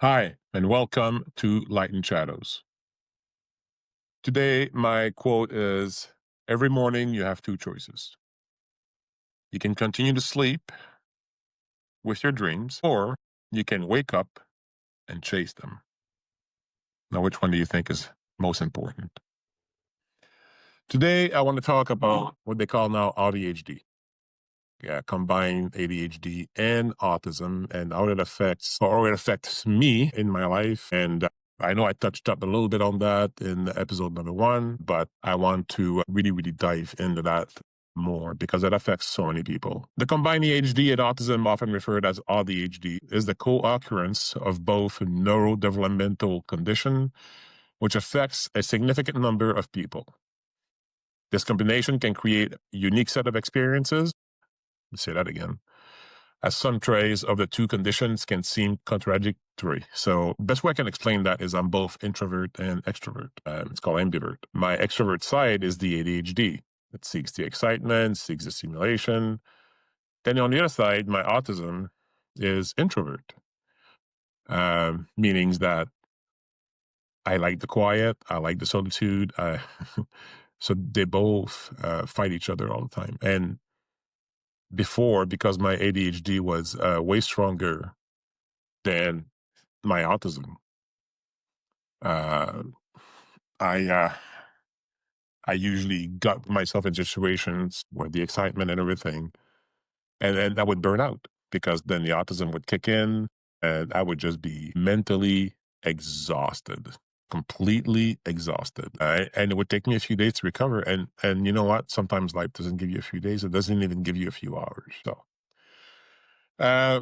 Hi, and welcome to Light and Shadows. Today, my quote is every morning you have two choices. You can continue to sleep with your dreams, or you can wake up and chase them. Now, which one do you think is most important? Today, I want to talk about what they call now ADHD. Yeah, combined ADHD and autism, and how it affects me in my life. And I know I touched up a little bit on that in episode number 1, but I want to really, really dive into that more because it affects so many people. The combined ADHD and autism, often referred as ADHD, is the co-occurrence of both neurodevelopmental condition, which affects a significant number of people. This combination can create a unique set of experiences. Let me say that again, as some traits of the two conditions can seem contradictory. So best way I can explain that is I'm both introvert and extrovert. It's called ambivert. My extrovert side is the ADHD. It seeks the excitement, seeks the stimulation. Then on the other side, my autism is introvert, meaning that I like the quiet, I like the solitude. So they both fight each other all the time. And before, because my ADHD was way stronger than my autism, uh, I uh, I usually got myself in situations where the excitement and everything, and then I would burn out because then the autism would kick in, and I would just be mentally exhausted, completely exhausted, and it would take me a few days to recover. And you know what? Sometimes life doesn't give you a few days; it doesn't even give you a few hours. So. Uh,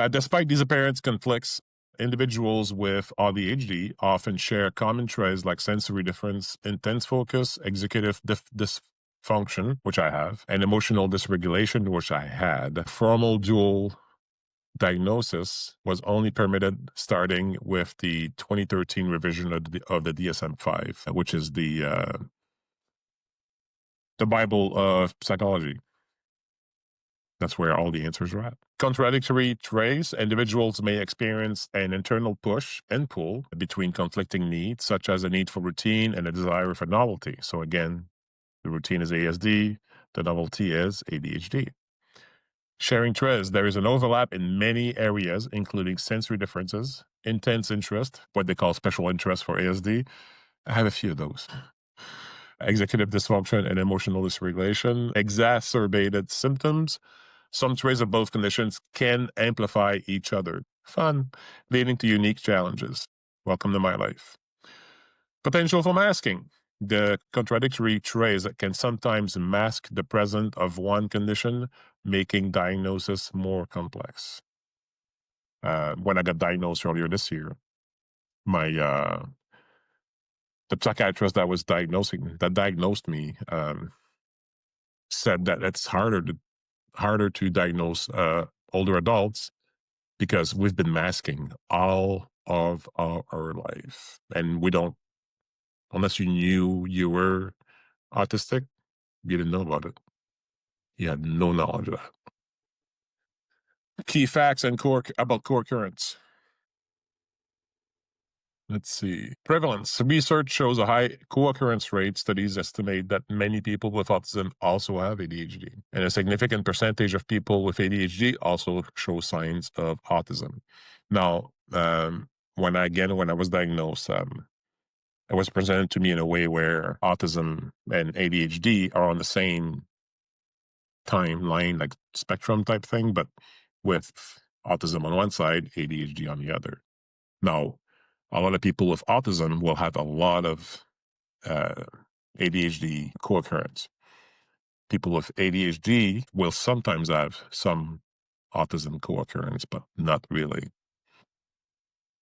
Despite these apparent conflicts, individuals with ADHD often share common traits like sensory difference, intense focus, executive dysfunction, which I have, and emotional dysregulation, which I had. Formal dual diagnosis was only permitted starting with the 2013 revision of the DSM-5, which is the Bible of psychology. That's where all the answers are at. Contradictory traits, individuals may experience an internal push and pull between conflicting needs, such as a need for routine and a desire for novelty. So again, the routine is ASD, the novelty is ADHD. Sharing traits, there is an overlap in many areas, including sensory differences, intense interest, what they call special interest for ASD. I have a few of those. Executive dysfunction and emotional dysregulation, exacerbated symptoms. Some traits of both conditions can amplify each other. Fun, leading to unique challenges. Welcome to my life. Potential for masking. The contradictory traits that can sometimes mask the presence of one condition, making diagnosis more complex. When I got diagnosed earlier this year, my the psychiatrist that diagnosed me said that it's harder to diagnose older adults because we've been masking all of our life, and we don't, unless you knew you were autistic, you didn't know about it. You had no knowledge of that. Key facts and about core currents. Let's see. Prevalence. Research shows a high co-occurrence rate. Studies estimate that many people with autism also have ADHD. And a significant percentage of people with ADHD also show signs of autism. Now, when I was diagnosed, it was presented to me in a way where autism and ADHD are on the same timeline, like spectrum type thing, but with autism on one side, ADHD on the other. Now, a lot of people with autism will have a lot of uh, ADHD co-occurrence. People with ADHD will sometimes have some autism co-occurrence, but not really.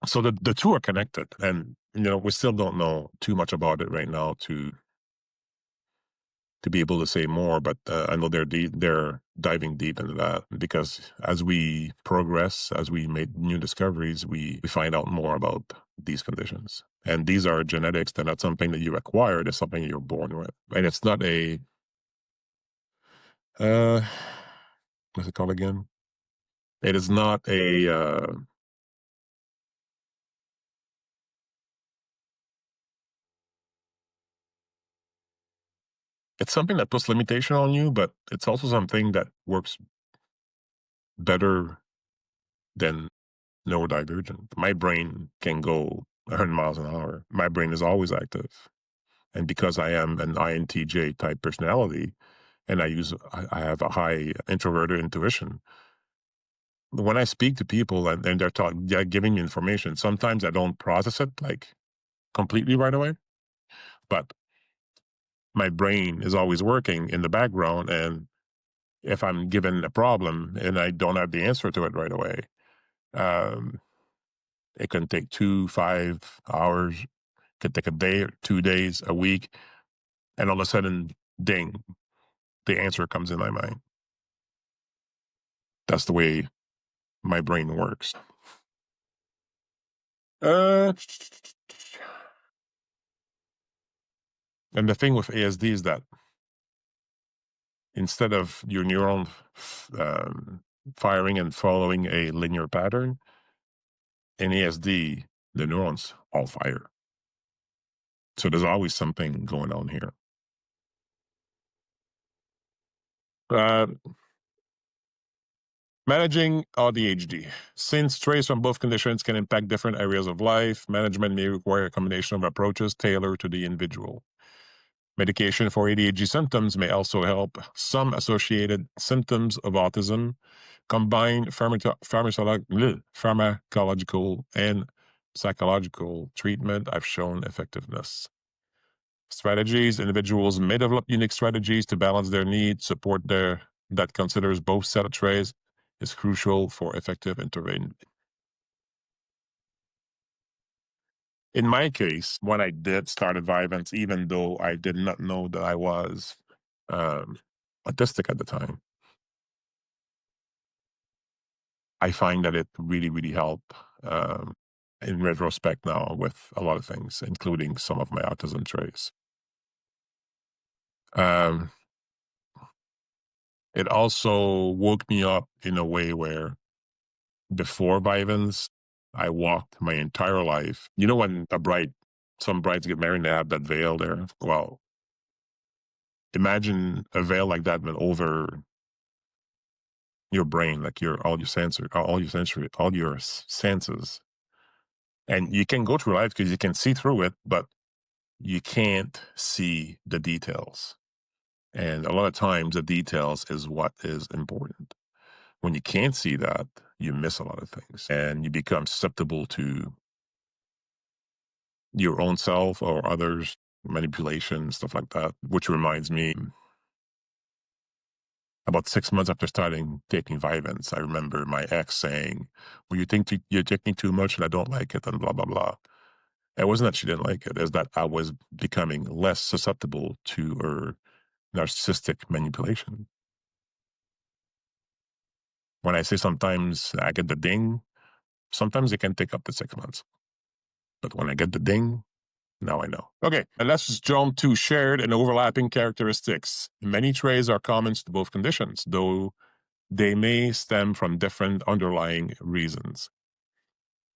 So the two are connected, and we still don't know too much about it right now to be able to say more. But I know they're diving deep into that because as we progress, as we make new discoveries, we find out more about these conditions. And these are genetics. They're not something that you acquired. It's something you're born with. And it's not a, uh, what's it called again? It is not a It's something that puts limitation on you, but it's also something that works better than neurodivergent. My brain can go 100 miles an hour. My brain is always active. And because I am an INTJ type personality, and I have a high introverted intuition, when I speak to people and they're giving me information, sometimes I don't process it like completely right away, but my brain is always working in the background. And if I'm given a problem and I don't have the answer to it right away, um, it can take 5 hours, could take a day or 2 days, a week, and all of a sudden, ding, the answer comes in my mind. That's the way my brain works. Uh, and the thing with ASD is that instead of your neuron firing and following a linear pattern, in ASD, the neurons all fire. So there's always something going on here. Uh, Managing ADHD. Since traits from both conditions can impact different areas of life, management may require a combination of approaches tailored to the individual. Medication for ADHD symptoms may also help. Some associated symptoms of autism combine pharmacological and psychological treatment have shown effectiveness. Strategies. Individuals may develop unique strategies to balance their needs, support their that considers both set of traits is crucial for effective intervention. In my case, when I did start Vivance, even though I did not know that I was um, autistic at the time, I find that it really, really helped in retrospect now with a lot of things, including some of my autism traits. Um, it also woke me up in a way where before Vivance, I walked my entire life. You know, when some brides get married and they have that veil there? Well, imagine a veil like that went over your brain, like all your senses. And you can go through life because you can see through it, but you can't see the details. And a lot of times the details is what is important. When you can't see that, you miss a lot of things and you become susceptible to your own self or others, manipulation, stuff like that. Which reminds me, about 6 months after starting taking Vyvanse, I remember my ex saying, well, you're taking too much and I don't like it and blah, blah, blah. It wasn't that she didn't like it, it's that I was becoming less susceptible to her narcissistic manipulation. When I say sometimes I get the ding, sometimes it can take up to 6 months. But when I get the ding, now I know. Okay, and let's just jump to shared and overlapping characteristics. Many traits are common to both conditions, though they may stem from different underlying reasons.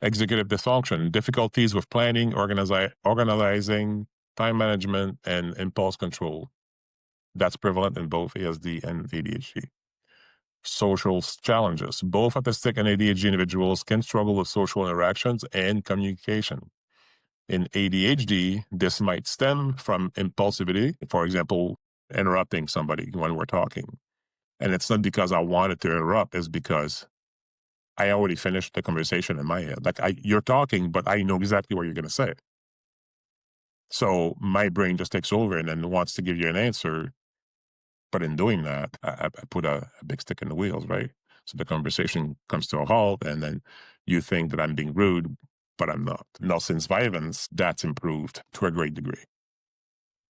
Executive dysfunction, difficulties with planning, organizing, time management, and impulse control. That's prevalent in both ASD and ADHD. Social challenges. Both autistic and ADHD individuals can struggle with social interactions and communication. In ADHD, this might stem from impulsivity, for example, interrupting somebody when we're talking. And it's not because I wanted to interrupt, it's because I already finished the conversation in my head. Like you're talking, but I know exactly what you're going to say. So my brain just takes over and then wants to give you an answer. But in doing that, I put a big stick in the wheels, right? So the conversation comes to a halt, and then you think that I'm being rude, but I'm not. Now, since Vivance, that's improved to a great degree.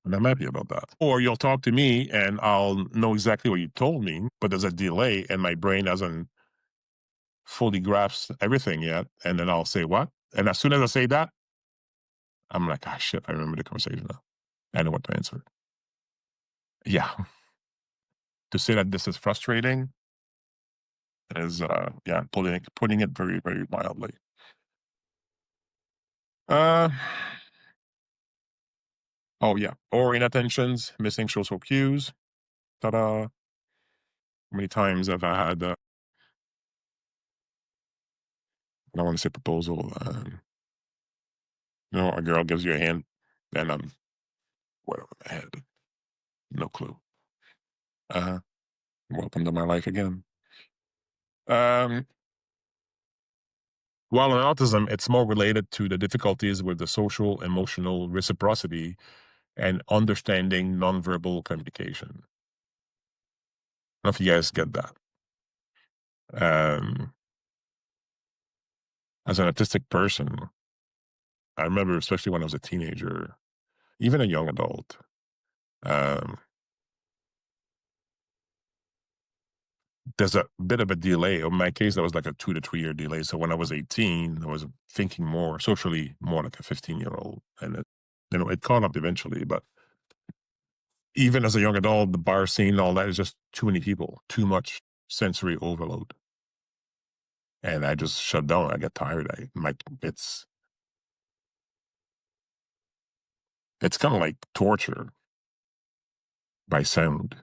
And I'm happy about that. Or you'll talk to me and I'll know exactly what you told me, but there's a delay and my brain hasn't fully grasped everything yet. And then I'll say, what? And as soon as I say that, I'm like, ah, shit, I remember the conversation now. I know what to answer. Yeah. To say that this is frustrating is, yeah, putting it very, very mildly. Uh, Oh, yeah. Or inattentions, missing social cues. Ta-da. How many times have I had, I don't want to say proposal, a girl gives you a hand, and what over my head? No clue. Uh, Welcome to my life again. Um, while in autism, it's more related to the difficulties with the social, emotional reciprocity and understanding nonverbal communication. I don't know if you guys get that. Um, as an autistic person, I remember, especially when I was a teenager, even a young adult, um, there's a bit of a delay. In my case, that was like a 2 to 3 year delay. So when I was 18, I was thinking more socially, more like a 15-year-old, and it caught up eventually. But even as a young adult, the bar scene, all that is just too many people, too much sensory overload, and I just shut down. I get tired. It's kind of like torture by sound,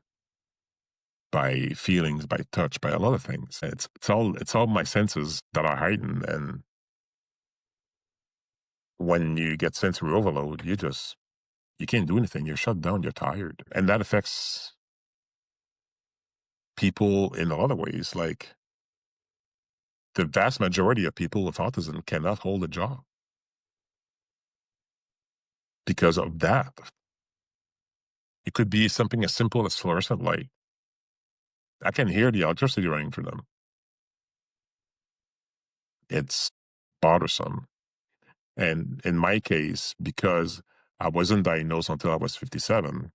by feelings, by touch, by a lot of things. It's all my senses that are heightened, and when you get sensory overload, you can't do anything. You're shut down. You're tired, and that affects people in a lot of ways. Like the vast majority of people with autism cannot hold a job because of that. It could be something as simple as fluorescent light. I can hear the electricity running through them. It's bothersome. And in my case, because I wasn't diagnosed until I was 57,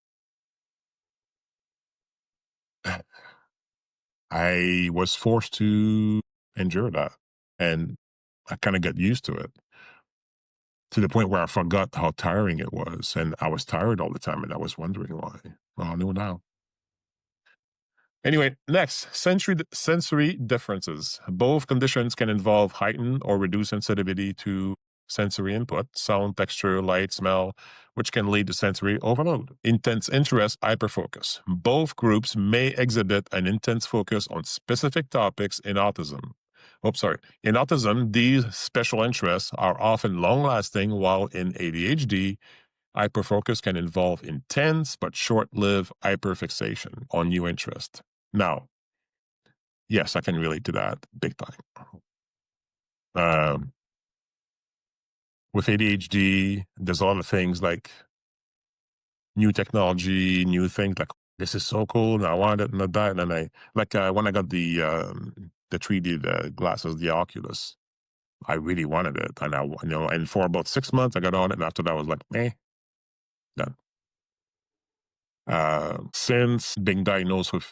I was forced to endure that. And I kind of got used to it, to the point where I forgot how tiring it was. And I was tired all the time, and I was wondering why. Well, I know now. Anyway, next, sensory differences. Both conditions can involve heightened or reduced sensitivity to sensory input, sound, texture, light, smell, which can lead to sensory overload. Intense interest, hyperfocus. Both groups may exhibit an intense focus on specific topics in autism. Oops, sorry. In autism, these special interests are often long lasting, while in ADHD, hyperfocus can involve intense but short lived hyperfixation on new interest. Now, yes, I can relate to that big time. Um, with ADHD, there's a lot of things like new technology, new things like this is so cool, and I want it, and that. And then when I got the 3D glasses, the Oculus, I really wanted it, and and for about 6 months I got on it, and after that I was like, done. Since being diagnosed with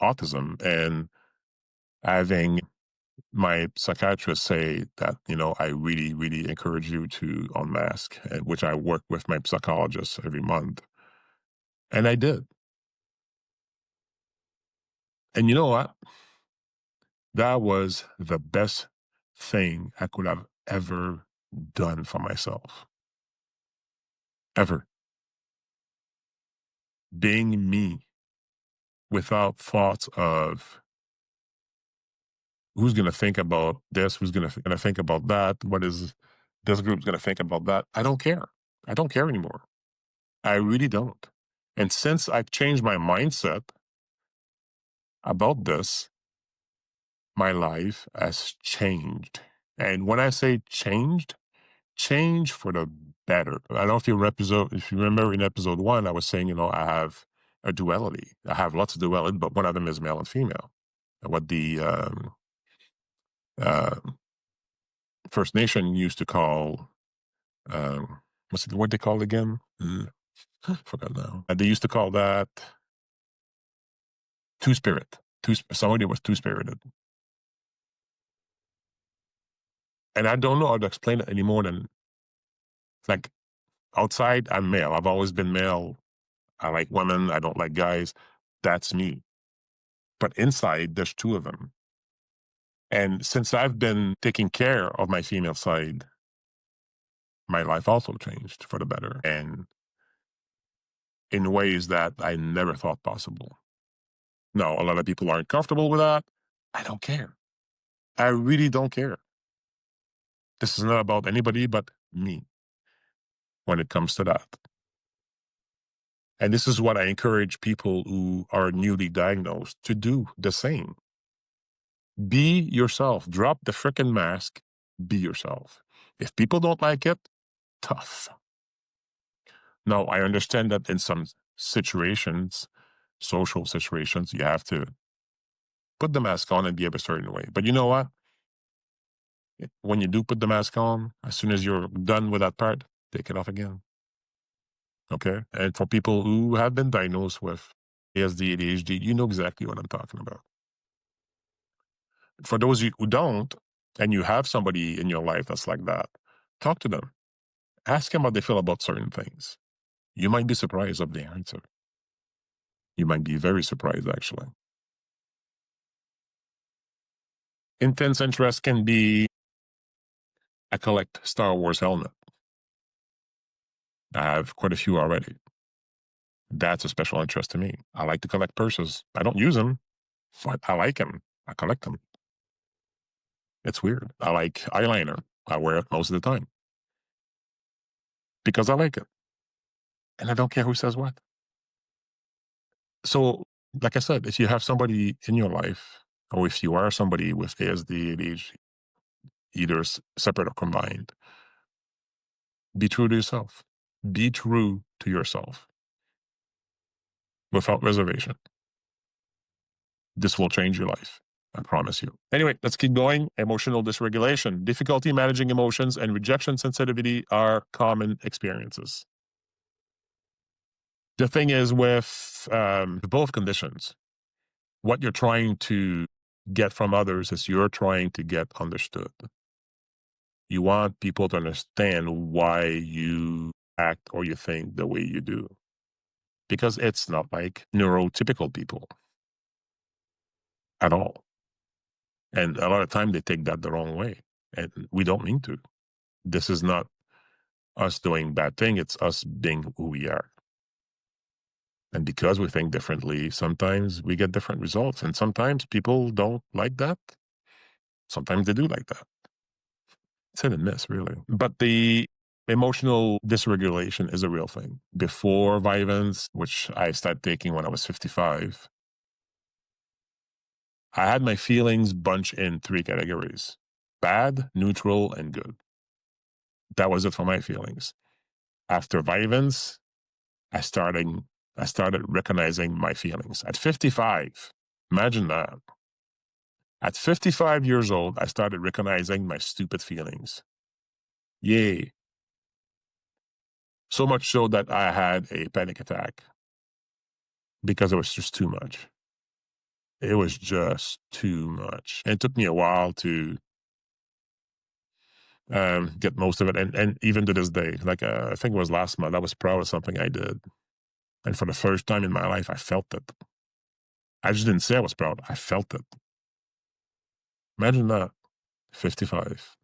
autism and having my psychiatrist say that, I really, really encourage you to unmask, which I work with my psychologist every month. And I did. And you know what? That was the best thing I could have ever done for myself. Ever. Being me without thoughts of who's going to think about this, who's going to think about that, what is this group's going to think about that. I don't care. I don't care anymore. I really don't. And since I've changed my mindset about this, my life has changed. And when I say changed, change for the better. I don't know if you remember in episode 1, I was saying, I have a duality. I have lots of duality, but one of them is male and female. What the uh, First Nation used to call, what's what they call it again? Forgot now. They used to call that two spirit. Somebody was two spirited. And I don't know how to explain it any more than, like, outside, I'm male. I've always been male. I like women. I don't like guys. That's me. But inside, there's two of them. And since I've been taking care of my female side, my life also changed for the better. And in ways that I never thought possible. No, a lot of people aren't comfortable with that. I don't care. I really don't care. This is not about anybody but me when it comes to that. And this is what I encourage people who are newly diagnosed to do the same. Be yourself. Drop the frickin' mask. Be yourself. If people don't like it, tough. Now, I understand that in some situations, social situations, you have to put the mask on and behave a certain way. But you know what? When you do put the mask on, as soon as you're done with that part, take it off again. Okay? And for people who have been diagnosed with ASD, ADHD, you know exactly what I'm talking about. For those who don't, and you have somebody in your life that's like that, talk to them. Ask them how they feel about certain things. You might be surprised of the answer. You might be very surprised, actually. Intense interest can be I collect Star Wars helmet. I have quite a few already. That's a special interest to me. I like to collect purses. I don't use them, but I like them. I collect them. It's weird. I like eyeliner. I wear it most of the time because I like it. And I don't care who says what. So, like I said, if you have somebody in your life, or if you are somebody with ASD, ADHD, either separate or combined, be true to yourself. Be true to yourself without reservation. This will change your life. I promise you. Anyway, let's keep going. Emotional dysregulation. Difficulty managing emotions and rejection sensitivity are common experiences. The thing is with both conditions, what you're trying to get from others is you're trying to get understood. You want people to understand why you act or you think the way you do. Because it's not like neurotypical people at all. And a lot of time they take that the wrong way. And we don't mean to. This is not us doing bad thing. It's us being who we are. And because we think differently, sometimes we get different results. And sometimes people don't like that. Sometimes they do like that. It's hit and miss, really. But the emotional dysregulation is a real thing. Before Vyvanse, which I started taking when I was 55, I had my feelings bunched in 3 categories: bad, neutral, and good. That was it for my feelings. After Vyvanse, I started recognizing my feelings. At 55, imagine that. At 55 years old, I started recognizing my stupid feelings. Yay. So much so that I had a panic attack because it was just too much. It was just too much. And it took me a while to get most of it. And even to this day, like I think it was last month, I was proud of something I did. And for the first time in my life, I felt it. I just didn't say I was proud. I felt it. Imagine that. 55.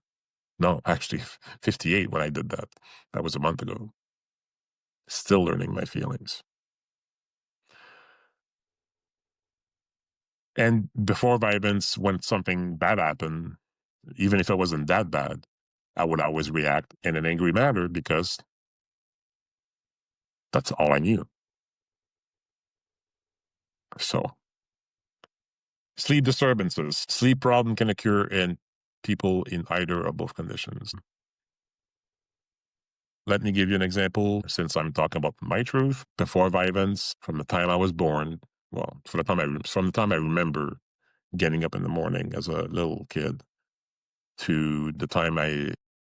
No, actually 58 when I did that. That was a month ago. Still learning my feelings. And before Vyvanse, when something bad happened, even if it wasn't that bad, I would always react in an angry manner because that's all I knew. So, sleep disturbances. Sleep problem can occur in people in either or both conditions. Let me give you an example since I'm talking about my truth. Before Vyvanse, from the time I was born, well, from the time I remember getting up in the morning as a little kid to the time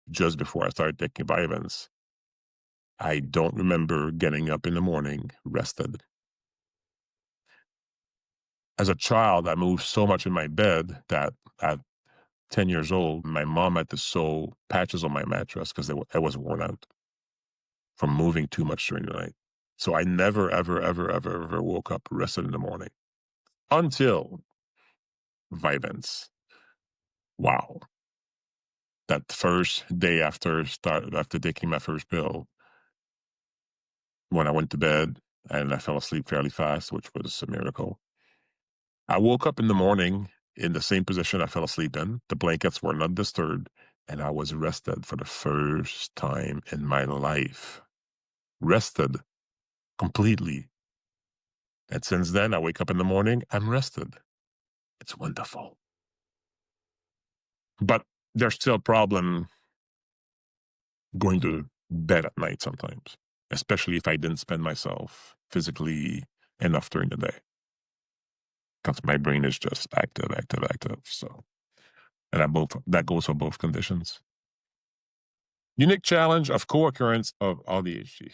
just before I started taking Vyvanse, I don't remember getting up in the morning rested. As a child, I moved so much in my bed that at 10 years old, my mom had to sew patches on my mattress because it was worn out from moving too much during the night. So I never, ever, ever, ever, ever woke up rested in the morning until Vyvanse. Wow. That first day after taking my first pill, when I went to bed and I fell asleep fairly fast, which was a miracle. I woke up in the morning in the same position I fell asleep in. The blankets were not disturbed, and I was rested for the first time in my life. Rested completely. And since then, I wake up in the morning, I'm rested. It's wonderful. But there's still a problem going to bed at night sometimes, especially if I didn't spend myself physically enough during the day, because my brain is just active, active, active. So, and I both that goes for both conditions. Unique challenge of co-occurrence of ADHD.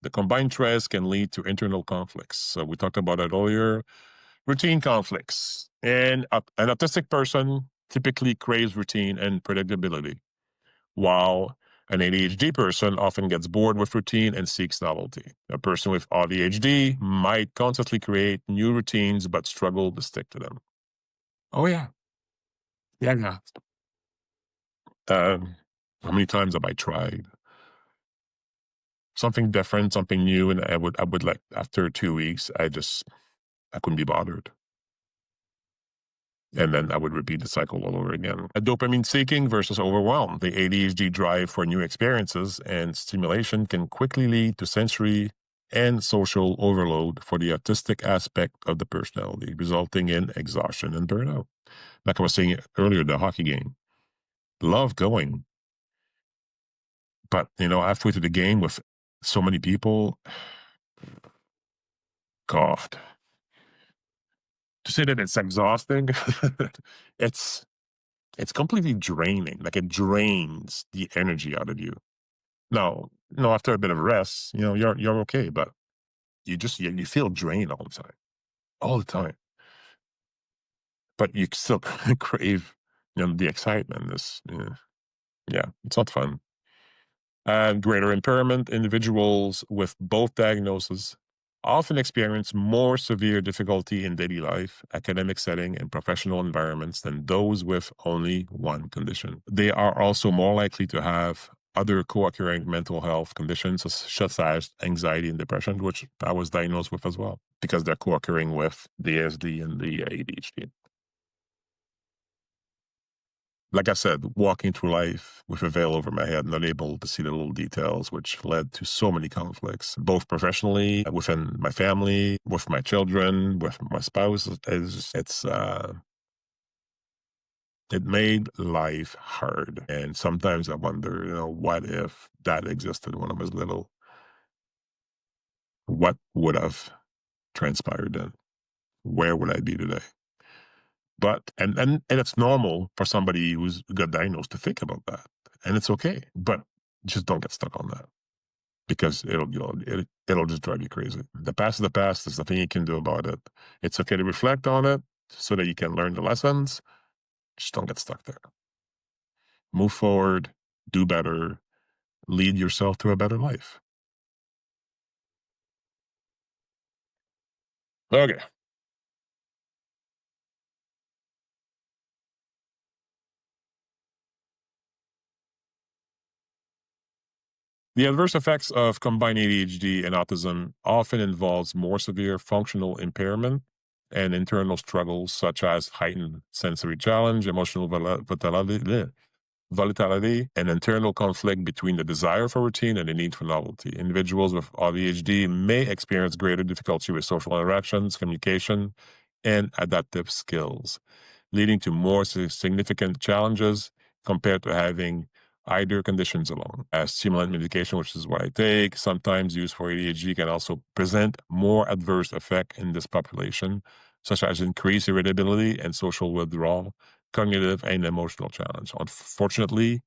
The combined stress can lead to internal conflicts. So we talked about it earlier. Routine conflicts. And an autistic person typically craves routine and predictability, while an ADHD person often gets bored with routine and seeks novelty. A person with ADHD might constantly create new routines but struggle to stick to them. Oh, yeah. Yeah, yeah. Um, how many times have I tried something different, something new, and I would like after 2 weeks, I couldn't be bothered. And then I would repeat the cycle all over again. A dopamine seeking versus overwhelm. The ADHD drive for new experiences and stimulation can quickly lead to sensory and social overload for the autistic aspect of the personality, resulting in exhaustion and burnout. Like I was saying earlier, the hockey game. Love going, but halfway through the game with so many people, God, to say that it's exhausting, it's it's completely draining. Like it drains the energy out of you. No, no, after a bit of rest, you're okay, but you feel drained all the time. But you still crave, the excitement. Yeah, it's not fun. And greater impairment individuals with both diagnoses often experience more severe difficulty in daily life, academic setting, and professional environments than those with only one condition. They are also more likely to have other co-occurring mental health conditions such as anxiety and depression, which I was diagnosed with as well, because they're co-occurring with the ASD and the ADHD. Like I said, walking through life with a veil over my head, not able to see the little details, which led to so many conflicts, both professionally, within my family, with my children, with my spouse. It made life hard. And sometimes I wonder, what if that existed when I was little? What would have transpired then? Where would I be today? But and it's normal for somebody who's got diagnosed to think about that, and it's okay. But just don't get stuck on that, because it'll just drive you crazy. The past is the past. There's nothing you can do about it. It's okay to reflect on it so that you can learn the lessons. Just don't get stuck there. Move forward. Do better. Lead yourself to a better life. Okay. The adverse effects of combined ADHD and autism often involves more severe functional impairment and internal struggles such as heightened sensory challenge, emotional volatility, and internal conflict between the desire for routine and the need for novelty. Individuals with ADHD may experience greater difficulty with social interactions, communication, and adaptive skills, leading to more significant challenges compared to having either conditions alone. As stimulant medication, which is what I take, sometimes used for ADHD, can also present more adverse effect in this population, such as increased irritability and social withdrawal, cognitive and emotional challenge. Fortunately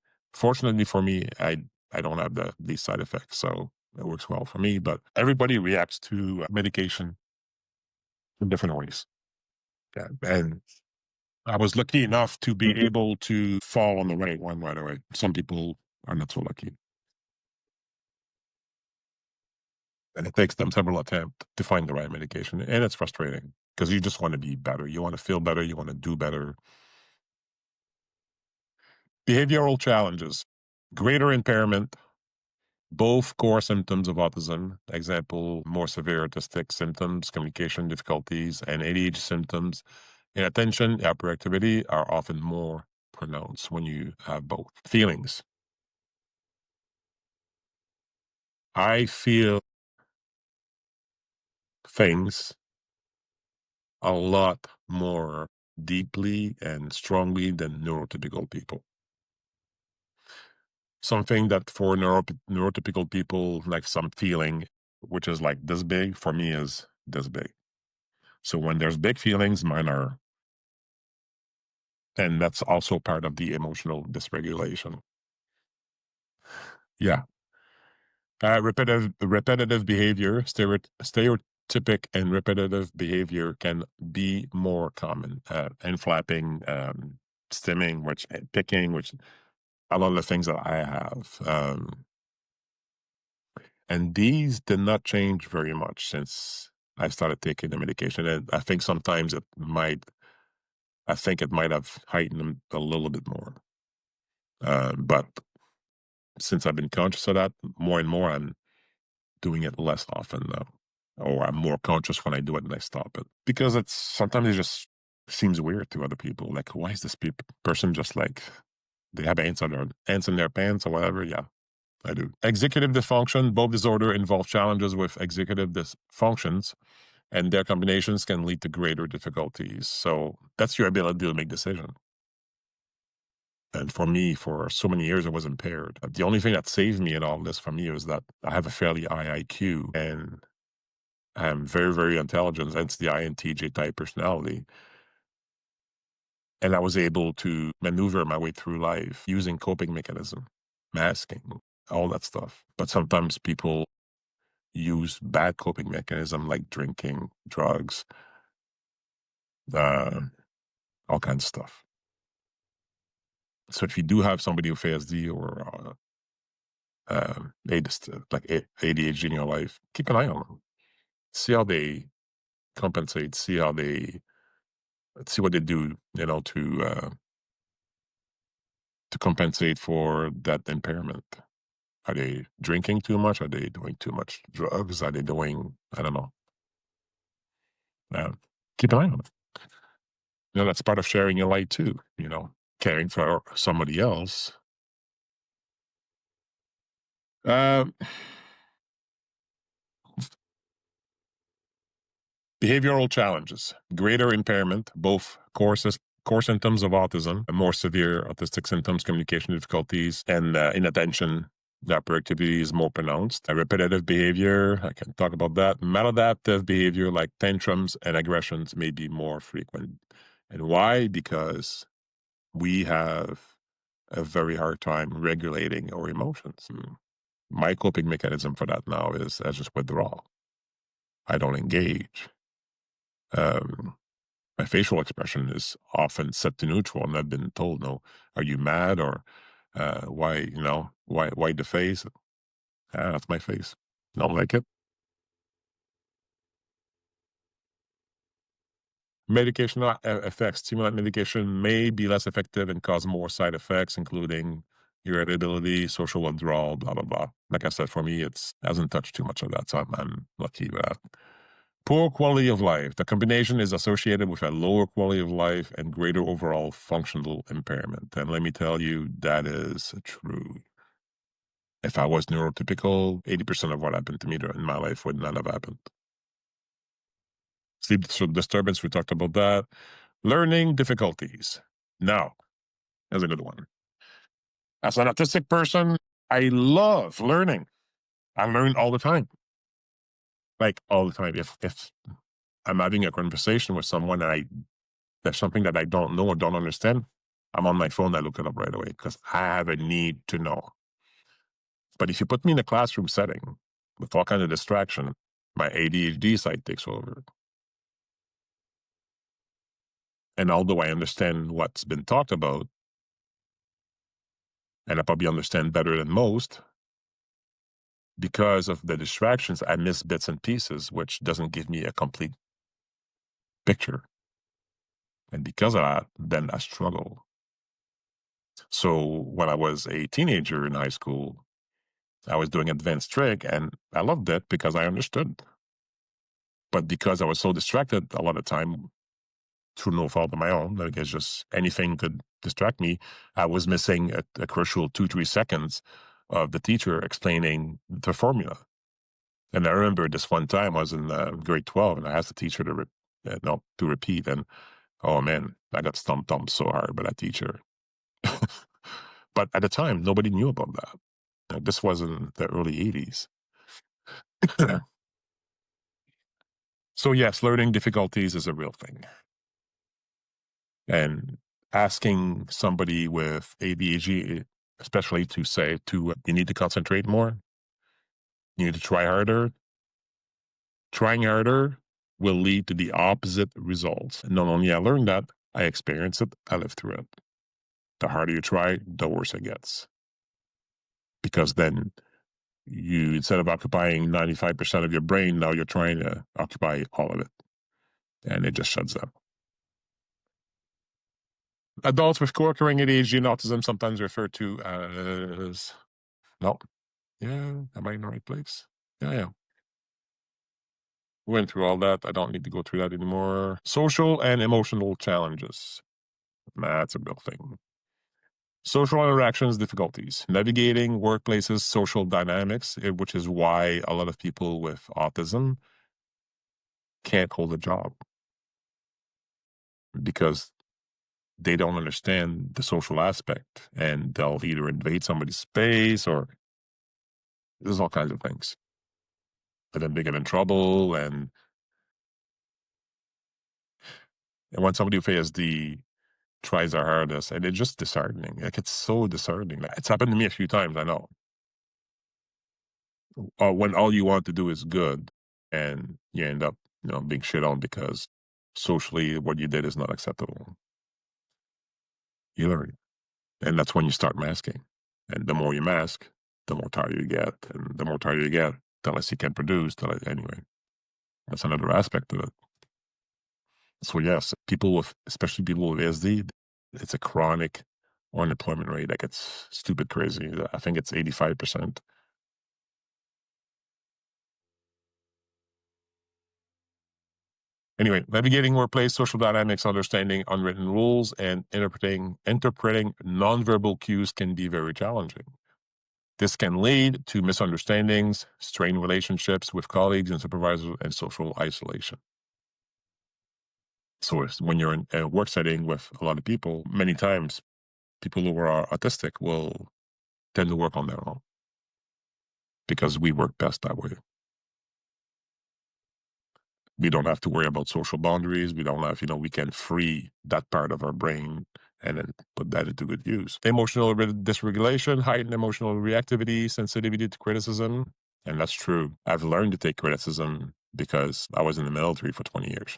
for me, I don't have these side effects, so it works well for me. But everybody reacts to medication in different ways. Yeah, and I was lucky enough to be able to fall on the right one right away. Some people are not so lucky, and it takes them several attempts to find the right medication, and it's frustrating because you just want to be better. You want to feel better. You want to do better. Behavioral challenges, greater impairment, Both core symptoms of autism, example, more severe autistic symptoms, communication difficulties, and ADHD symptoms, inattention, hyperactivity are often more pronounced when you have both. Feelings. I feel things a lot more deeply and strongly than neurotypical people. Something that for neurotypical people, like some feeling, which is like this big, for me is this big. So when there's big feelings, mine are, and that's also part of the emotional dysregulation. Yeah. Repetitive behavior, stereotypic and repetitive behavior can be more common. And flapping, stimming, which picking, which a lot of the things that I have. And these did not change very much since I started taking the medication. And I think sometimes I think it might have heightened them a little bit more. But since I've been conscious of that more and more, I'm doing it less often now. Or I'm more conscious when I do it and I stop it. Because it's sometimes it just seems weird to other people. Like, why is this person just like, they have ants in their pants or whatever? Yeah, I do. Executive dysfunction, both disorder involve challenges with executive dysfunctions, and their combinations can lead to greater difficulties. So that's your ability to make decisions. And for me, for so many years, I was impaired. The only thing that saved me in all this for me was that I have a fairly high IQ and I'm very, very intelligent, hence the INTJ type personality. And I was able to maneuver my way through life using coping mechanism, masking, all that stuff. But sometimes people use bad coping mechanism like drinking, drugs, uh, all kinds of stuff. So if you do have somebody with ASD or ADHD in your life, keep an eye on them. See how they compensate. See what they do. To compensate for that impairment. Are they drinking too much? Are they doing too much drugs? Are they doing, I don't know. Uh, Keep an eye on it. That's part of sharing your light too, caring for somebody else. Um, Behavioral challenges, greater impairment, both core symptoms of autism, and more severe autistic symptoms, communication difficulties, and inattention. The hyperactivity is more pronounced. Repetitive behavior, I can talk about that. Maladaptive behavior like tantrums and aggressions may be more frequent. And why? Because we have a very hard time regulating our emotions. My coping mechanism for that now is I just withdraw. I don't engage. Um, my facial expression is often set to neutral, and I've been told, "No, are you mad or why? Why the face? That's my face. Don't like it." Medication effects. Stimulant medication may be less effective and cause more side effects, including irritability, social withdrawal, blah blah blah. Like I said, for me, it hasn't touched too much of that, so I'm lucky with that. Poor quality of life. The combination is associated with a lower quality of life and greater overall functional impairment. And let me tell you, that is true. If I was neurotypical, 80% of what happened to me in my life would not have happened. Sleep disturbance, we talked about that. Learning difficulties. Now, there's a good one. As an autistic person, I love learning. I learn all the time. Like all the time. If I'm having a conversation with someone and there's something that I don't know or don't understand, I'm on my phone, I look it up right away because I have a need to know. But if you put me in a classroom setting with all kinds of distraction, my ADHD side takes over. And although I understand what's been talked about, and I probably understand better than most, because of the distractions, I miss bits and pieces, which doesn't give me a complete picture. And because of that, then I struggle. So when I was a teenager in high school, I was doing advanced trig and I loved it because I understood. But because I was so distracted a lot of time through no fault of my own, like it's just anything could distract me, I was missing a crucial 2, 3 seconds of the teacher explaining the formula. And I remember this one time I was in grade 12 and I asked the teacher to, no, to repeat. And oh man, I got stumped on so hard by that teacher. But at the time, nobody knew about that. This was in the early 80s. So yes, learning difficulties is a real thing. And asking somebody with ADHD, especially to say to you need to concentrate more, you need to try harder. Trying harder will lead to the opposite results. And not only I learned that, I experienced it, I lived through it. The harder you try, the worse it gets. Because then you, instead of occupying 95% of your brain, now you're trying to occupy all of it. And it just shuts down. Adults with co-occurring ADHD and autism sometimes referred to as, no, yeah, am I in the right place? Yeah, yeah. Went through all that. I don't need to go through that anymore. Social and emotional challenges. That's a real thing. Social interactions difficulties, navigating workplaces, social dynamics, which is why a lot of people with autism can't hold a job because they don't understand the social aspect and they'll either invade somebody's space or there's all kinds of things. And then they get in trouble. And when somebody with ASD tries their hardest, and it's just disheartening. Like it's so disheartening. Like, it's happened to me a few times, I know. When all you want to do is good and you end up, being shit on because socially what you did is not acceptable. You learn. And that's when you start masking. And the more you mask, the more tired you get. And the more tired you get, the less you can produce. Anyway, that's another aspect of it. So yes, people with, especially people with ASD, it's a chronic unemployment rate that gets stupid crazy. I think it's 85%. Anyway, navigating workplace social dynamics, understanding unwritten rules, and interpreting nonverbal cues can be very challenging. This can lead to misunderstandings, strained relationships with colleagues and supervisors, and social isolation. So when you're in a work setting with a lot of people, many times people who are autistic will tend to work on their own because we work best that way. We don't have to worry about social boundaries. We don't have, we can free that part of our brain and then put that into good use. Emotional dysregulation, heightened emotional reactivity, sensitivity to criticism. And that's true. I've learned to take criticism because I was in the military for 20 years.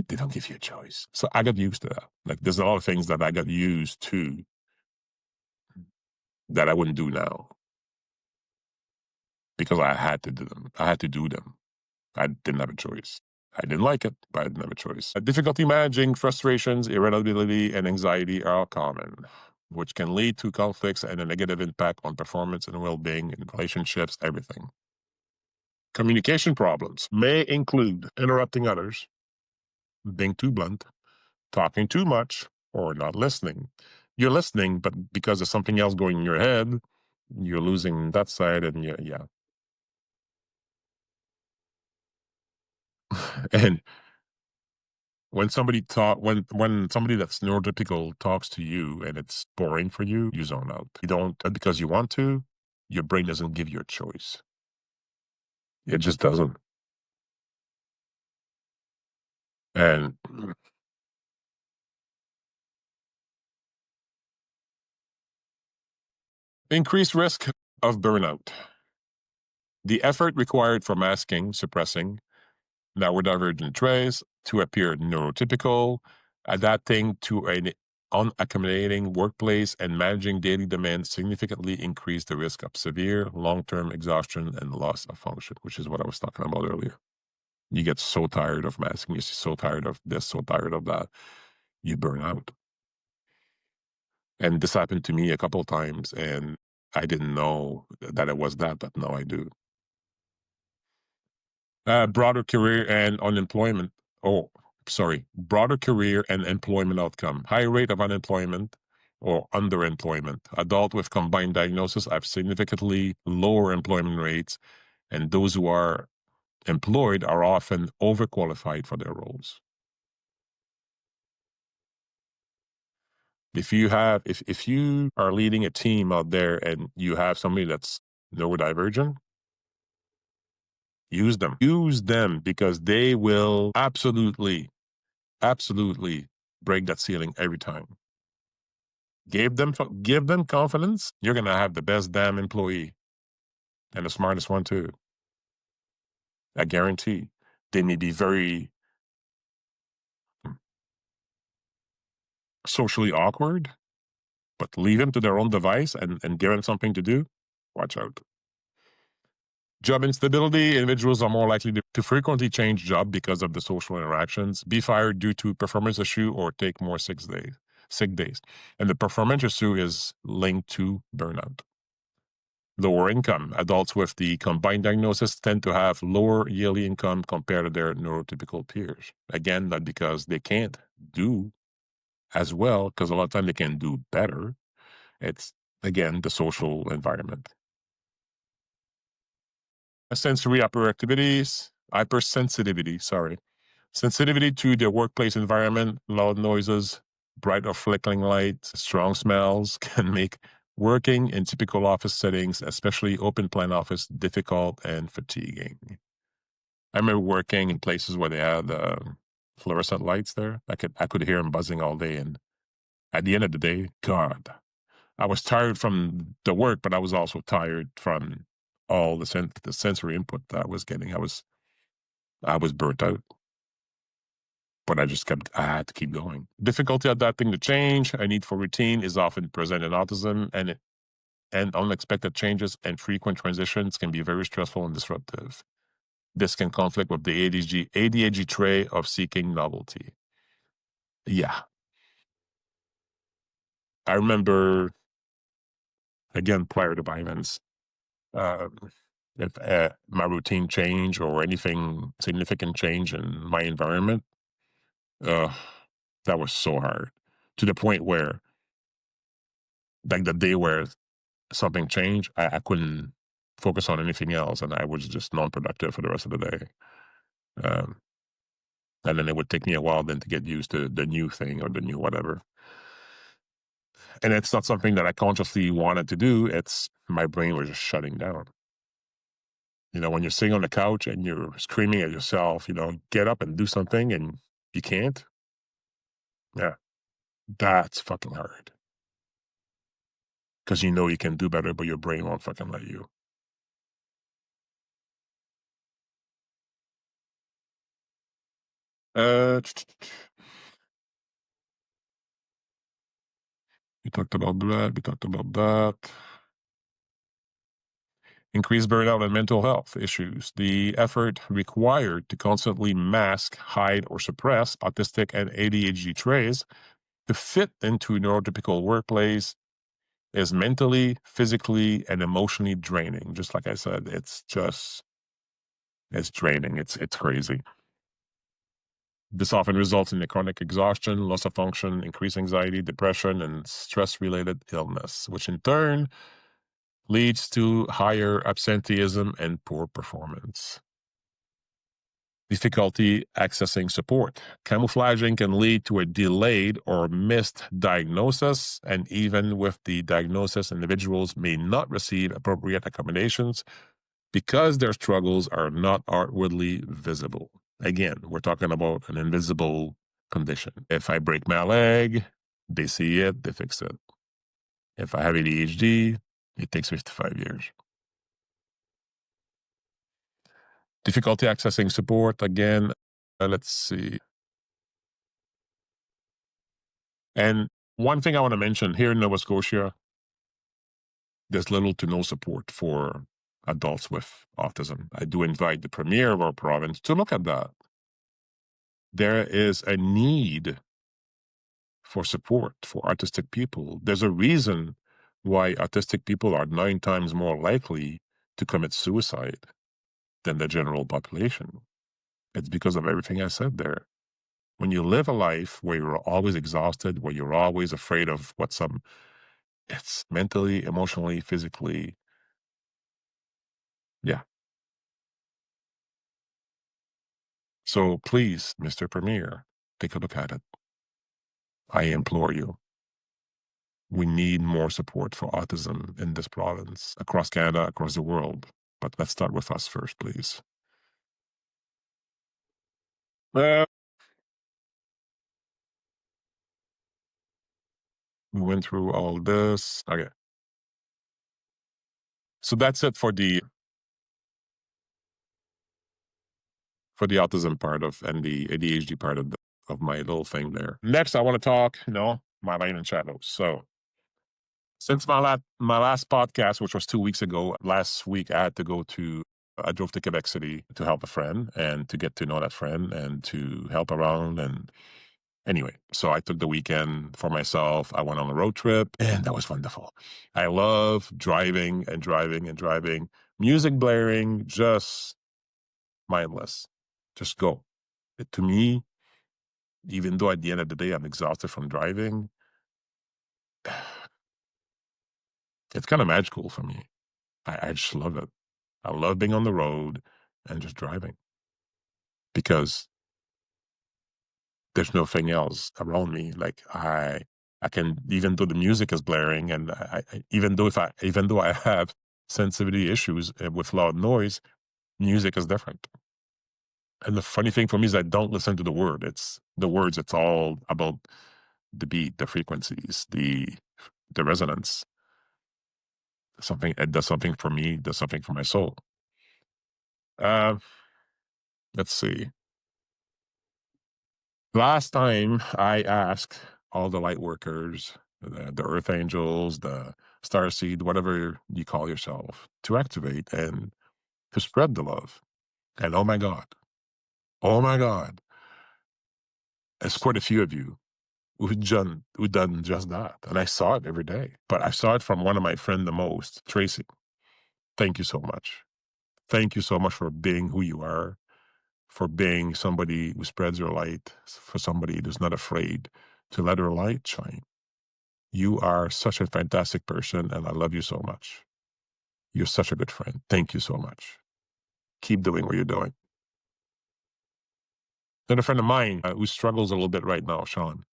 They don't give you a choice. So I got used to that. Like there's a lot of things that I got used to that I wouldn't do now because I had to do them. I had to do them. I didn't have a choice. I didn't like it, but I didn't have a choice. Difficulty managing frustrations, irritability, and anxiety are common, which can lead to conflicts and a negative impact on performance and well-being in relationships, everything. Communication problems may include interrupting others, being too blunt, talking too much, or not listening. You're listening, but because there's something else going in your head, you're losing that side, and yeah. And when somebody that's neurotypical talks to you and it's boring for you, you zone out. You don't because you want to, your brain doesn't give you a choice. It just doesn't. And increased risk of burnout. The effort required for masking, suppressing neurodivergent traits to appear neurotypical, adapting to an unaccommodating workplace, and managing daily demands significantly increase the risk of severe long-term exhaustion and loss of function, which is what I was talking about earlier. You get so tired of masking, you're so tired of this, so tired of that, you burn out. And this happened to me a couple of times, and I didn't know that it was that, but now I do. Broader career and unemployment. Oh, sorry. Broader career and employment outcome. High rate of unemployment or underemployment. Adult with combined diagnosis have significantly lower employment rates, and those who are employed are often overqualified for their roles. If you are leading a team out there and you have somebody that's neurodivergent, use them. Use them because they will absolutely break that ceiling every time. Give them confidence. You're gonna have the best damn employee and the smartest one too. I guarantee. They may be very socially awkward, but leave them to their own device and give them something to do. Watch out. Job instability, individuals are more likely to frequently change job because of the social interactions, be fired due to performance issue, or take more sick days. And the performance issue is linked to burnout. Lower income. Adults with the combined diagnosis tend to have lower yearly income compared to their neurotypical peers. Again, not because they can't do as well, because a lot of time they can do better. It's, again, the social environment. Sensory hypersensitivity, sorry. Sensitivity to the workplace environment, loud noises, bright or flickering lights, strong smells can make working in typical office settings, especially open plan office, difficult and fatiguing. I remember working in places where they had fluorescent lights there. I could hear them buzzing all day, and at the end of the day, God, I was tired from the work, but I was also tired from all the sensory input that I was getting. I was burnt out, but I had to keep going. Difficulty adapting to change, a need for routine is often present in autism, and unexpected changes and frequent transitions can be very stressful and disruptive. This can conflict with the ADHD trait of seeking novelty. Yeah. I remember, again, prior to violence, um, if my routine change or anything significant change in my environment, uh, that was so hard to the point where, like the day where something changed, I couldn't focus on anything else, and I was just non-productive for the rest of the day. Um, and then it would take me a while then to get used to the new thing or the new whatever. And it's not something that I consciously wanted to do. It's my brain was just shutting down. You know, when you're sitting on the couch and you're screaming at yourself, you know, get up and do something and you can't. Yeah, that's fucking hard. Because you know you can do better, but your brain won't fucking let you. Uh, we talked about that. We talked about that. Increased burnout and mental health issues. The effort required to constantly mask, hide, or suppress autistic and ADHD traits to fit into neurotypical workplace is mentally, physically, and emotionally draining. Just like I said, it's draining. It's crazy. This often results in chronic exhaustion, loss of function, increased anxiety, depression, and stress-related illness, which in turn leads to higher absenteeism and poor performance. Difficulty accessing support. Camouflaging can lead to a delayed or missed diagnosis, and even with the diagnosis, individuals may not receive appropriate accommodations because their struggles are not outwardly visible. Again, we're talking about an invisible condition. If I break my leg, they see it, they fix it. If I have ADHD, it takes 55 years. Difficulty accessing support, again, let's see. And one thing I want to mention here in Nova Scotia, there's little to no support for adults with autism. I do invite the premier of our province to look at that. There is a need for support for autistic people. There's a reason why autistic people are 9 times more likely to commit suicide than the general population. It's because of everything I said there. When you live a life where you're always exhausted, where you're always afraid of it's mentally, emotionally, physically. Yeah. So please, Mr. Premier, take a look at it. I implore you. We need more support for autism in this province, across Canada, across the world. But let's start with us first, please. Uh, we went through all this. Okay. So that's it for the autism part of and the ADHD part of my little thing there. Next, I want to talk, my light and shadows. So since my last podcast, which was 2 weeks ago, last week I drove to Quebec City to help a friend and to get to know that friend and to help around. And anyway, so I took the weekend for myself. I went on a road trip and that was wonderful. I love driving and driving and driving, music blaring, just mindless. Just go. To me, even though at the end of the day I'm exhausted from driving, it's kind of magical for me. I just love it. I love being on the road and just driving because there's nothing else around me. Like I can, even though the music is blaring, and even though I have sensitivity issues with loud noise, music is different. And the funny thing for me is I don't listen to the word. It's the words. It's all about the beat, the frequencies, the resonance. Something it does something for me. Does something for my soul. Uh, let's see. Last time I asked all the light workers, the earth angels, the star seed, whatever you call yourself, to activate and to spread the love. And oh my God, it's quite a few of you who done just that. And I saw it every day. But I saw it from one of my friends the most, Tracy. Thank you so much. Thank you so much for being who you are, for being somebody who spreads your light, for somebody who's not afraid to let her light shine. You are such a fantastic person, and I love you so much. You're such a good friend. Thank you so much. Keep doing what you're doing. Then a friend of mine who struggles a little bit right now, Sean,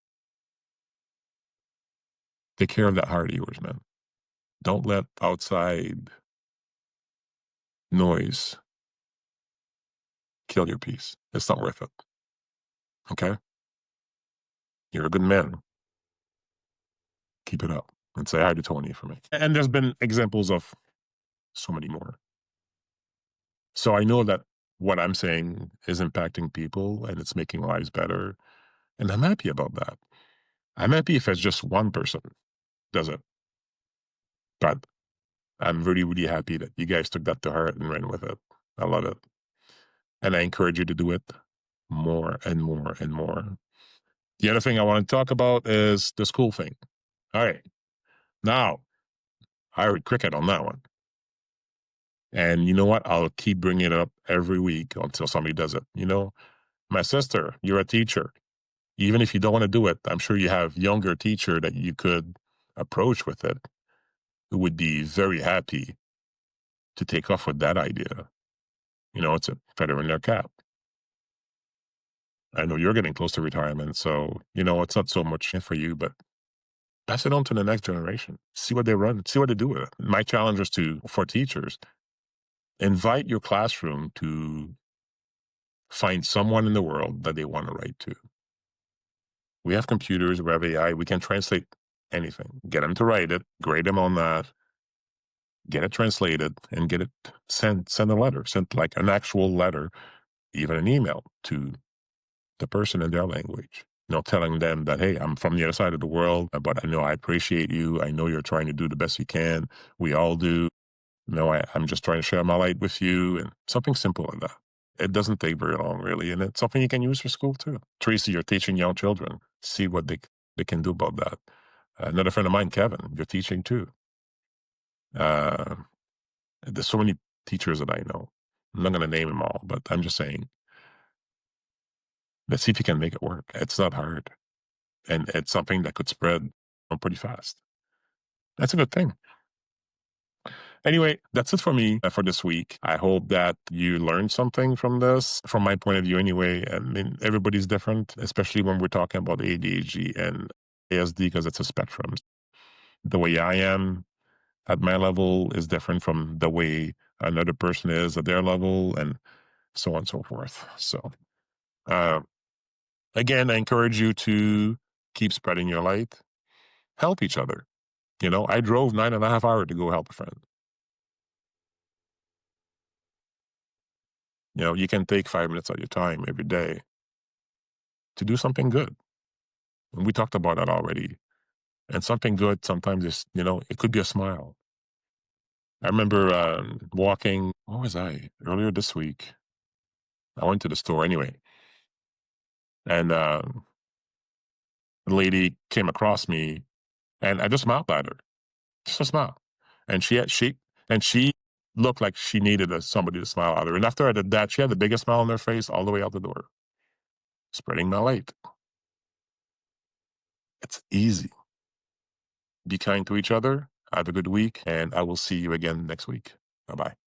take care of that heart of yours, man. Don't let outside noise kill your peace. It's not worth it. Okay? You're a good man. Keep it up and say hi to Tony for me. And there's been examples of so many more. So I know that what I'm saying is impacting people and it's making lives better. And I'm happy about that. I'm happy if it's just one person does it. But I'm really, really happy that you guys took that to heart and ran with it. I love it. And I encourage you to do it more and more and more. The other thing I want to talk about is the school thing. All right. Now, I heard cricket on that one. And you know what? I'll keep bringing it up every week until somebody does it. My sister, you're a teacher. Even if you don't want to do it, I'm sure you have younger teacher that you could approach with it who would be very happy to take off with that idea. It's a feather in their cap. I know you're getting close to retirement, so it's not so much for you, but pass it on to the next generation. See what they run, see what they do with it. My challenge is for teachers, invite your classroom to find someone in the world that they want to write to. We have computers, we have AI, we can translate anything. Get them to write it, grade them on that, get it translated, and get it send a letter, send like an actual letter, even an email to the person in their language. Telling them that, hey, I'm from the other side of the world, but I know I appreciate you. I know you're trying to do the best you can. We all do. I'm just trying to share my light with you and something simple like that. It doesn't take very long, really. And it's something you can use for school, too. Tracy, you're teaching young children. See what they can do about that. Another friend of mine, Kevin, you're teaching, too. Uh, there's so many teachers that I know. I'm not going to name them all, but I'm just saying, let's see if you can make it work. It's not hard, and it's something that could spread pretty fast. That's a good thing. Anyway, that's it for me for this week. I hope that you learned something from this. From my point of view, anyway, I mean, everybody's different, especially when we're talking about ADHD and ASD because it's a spectrum. The way I am at my level is different from the way another person is at their level, and so on and so forth. So, uh, again, I encourage you to keep spreading your light, help each other. You know, I drove 9.5 hours to go help a friend. You know, you can take 5 minutes of your time every day to do something good. And we talked about that already. And something good sometimes is, you know, it could be a smile. I remember walking, where was I? Earlier this week. I went to the store anyway. And the lady came across me and I just smiled at her. Just a smile. And she looked like she needed somebody to smile at her. And after I did that, she had the biggest smile on her face all the way out the door, spreading my light. It's easy. Be kind to each other. Have a good week, and I will see you again next week. Bye bye.